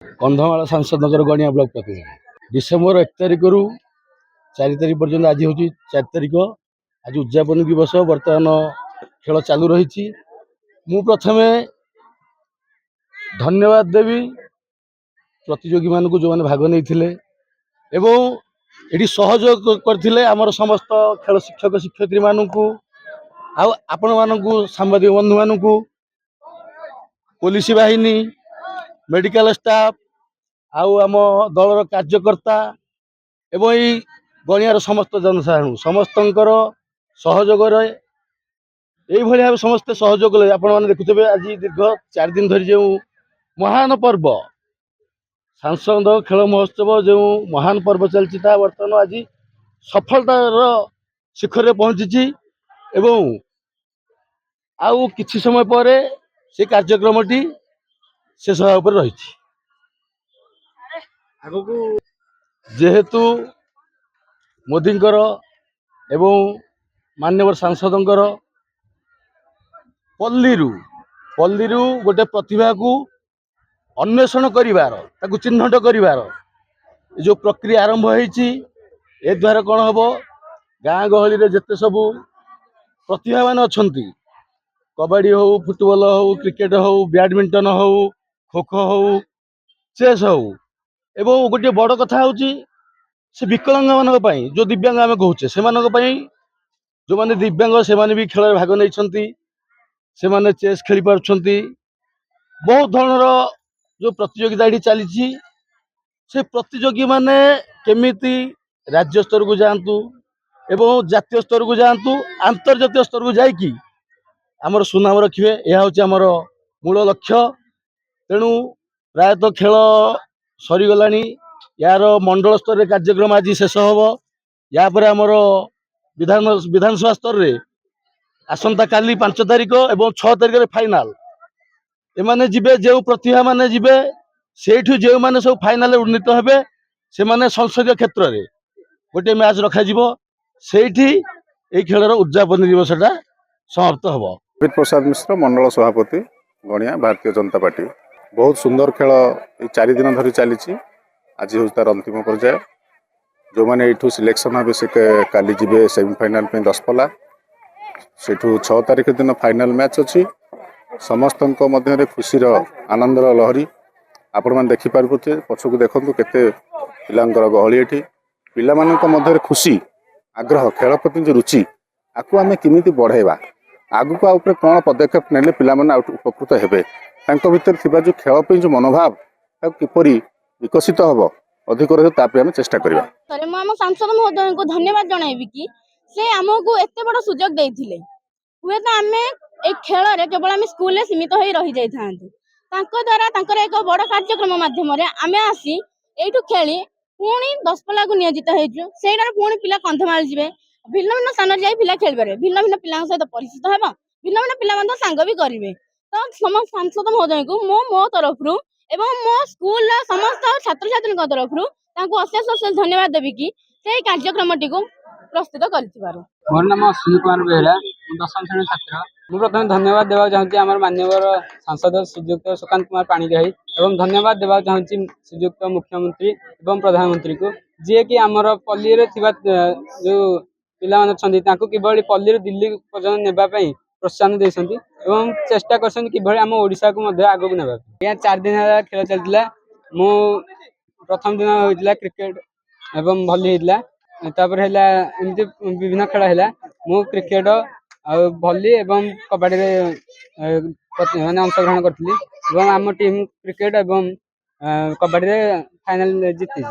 कंधमाल सांसद गणिया ब्लॉक प्रतिनिधि डिसेम्बर 1 तारिख रु 4 तारिख पर्यंत आज हूँ 4 तारिख आज उद्यापन दिवस बर्तमान खेल चालू रही। मु प्रथमे धन्यवाद देवी प्रतियोगी मान जो मैंने भाग नहीं ये सहयोग करते आमर समस्त खेल शिक्षक शिक्षयित्री मानू आपण मानू सांबादिक बंधु मानू पुलिस बाहिनी मेडिकल स्टाफ आम दलर कार्यकर्ता एवं यही गणियार समस्त जनसाधारण समस्त सहयोग यही भाव समस्ते सहयोग कले। आपण मैंने देखुवे आज दीर्घ 4 दिन धरी जो महान पर्व सांसद खेल महोत्सव जो महान पर्व चलती बर्तमान आज सफलतार शिखर पहुंची एवं आउ किछि समय पर से कार्यक्रमटी शेष होगा रही। जेहेतु मोदींकर एवं माननीय सांसदंकर पल्लीरू गोटे प्रतिभा को अन्वेषण करिवार ताकु चिन्हट करिवार जो प्रक्रिया आरंभ होईची ए द्वारा कौन हम गाँ गहली रे जेते सबू प्रतिभा मान अच्छी कबड्डी हो फुटबॉल हो क्रिकेट हो बैडमिंटन हो खो खो हो चेस हो एवं गोटे बड़ कथा हूँ से विकलांग मान जो दिव्यांग आम कहूचे से जो मैंने दिव्यांग से भी खेल भाग नहीं चेस खेली पार्टी बहुत धरणर जो प्रतियोगिता ये चली से प्रतियोगी माने केमिति राज्य स्तर को जातु एवं जातीय स्तर को जातु आंतर्जातीय स्तर को जाकि आमर सुनाम रखिए यह हूँ आमर मूल लक्ष्य। तेणु प्रायतः खेल सरीगला यार मंडल स्तर कार्यक्रम आज शेष हम यापर आमर विधानसभा स्तर में आसंता काली 5 तारिख एवं 6 तारिख फाइनाल एमाने जिबे जो प्रतिभा माने जिबे सेठु जो माने सब फाइनाल उन्नीत हेबे से माने संसदीय क्षेत्र में गोटे मैच रखा जिवो सेठी ए खेलर उद्यापन दिवसटा समाप्त हबो। अमित प्रसाद मिश्र मंडल सभापति गणिया भारतीय जनता पार्टी। बहुत सुंदर खेल 4 दिन धरी चली आज हूँ तार अंतिम पर्याय जो मैंने यू सिलेक्शन हे से काली जीवे सेमिफाइनाल 10 सेठू 6 तारिख दिन फाइनाल मैच अच्छी समस्त मध्य खुशीर आनंदर लहरी आपण मैंने देखिपारे पछक देखु केते पिलांकर गहली एठी पिला मध्य खुशी आग्रह खेल प्रति जो रुचि आपको आम केमी बढ़ेवा आगु को कौन पदक्षेप ने पिला उपकृत हेबे भीतर थिबा जो खेल पे जो मनोभाव किपरि विकसित हम अधिक आम चेष्टा करबा। सर मु हम सांसद महोदय को धन्यवाद जणाइबी कि से हमको एते बड़ सुजोग देथिले हुए तो आमे ए खेल रे केवल आमे स्कूल रे सीमित होई रही जाई थांतु तांको द्वारा तांकर एक बड़ कार्यक्रम माध्यम रे आमे आसी एठु खेली पुणी 10 पला को नियोजित हेजु सेडार पुणी पिला कंधमाल जिवे भिन्न भिन्न स्थान जाई पिला खेलबरे भिन्न भिन्न पिला सहित परिचित हेबा भिन्न भिन्न पिला मन संग भी करिवे तो समस्त सांसद महोदय को मो तरफ रु एवं मो स्कूल समस्त छात्र छात्री तरफ रु तांको अशेष अशेष धन्यवाद देवी कि से कार्यक्रम टी को प्रस्तुत करथिबारु। मोर नाम अश्विनी कुमार बेहरा 10वीं श्रेणी छात्र। मु प्रथम धन्यवाद देवा चाहूँगी आम माननीय सांसद श्रीयुक्त सुकांत कुमार पाणिग्राही एवं धन्यवाद देवा चाहूँगी श्रीयुक्त मुख्यमंत्री एवं प्रधानमंत्री को जी कि आमर पल्ली रे थिबा जो पिला मन छथि तांको किबळी पल्ली रे दिल्ली पर्यंत नेबा पई प्रोत्साहन देछथि एवं चेष्टा करछथि किबळी आम ओडिसा को मध्ये आगु नेबा। या 4 दिन खेल चलतिला मु प्रथम दिन होइतिला क्रिकेट एवं भली होइतिला तापर हैला एमती विभिन्न खेल हैला मु क्रिकेट आ भली एवं कबड्डी रे माने अंशग्रहण करथिली एवं आम टीम क्रिकेट एवं कबड्डी रे फाइनल जीति।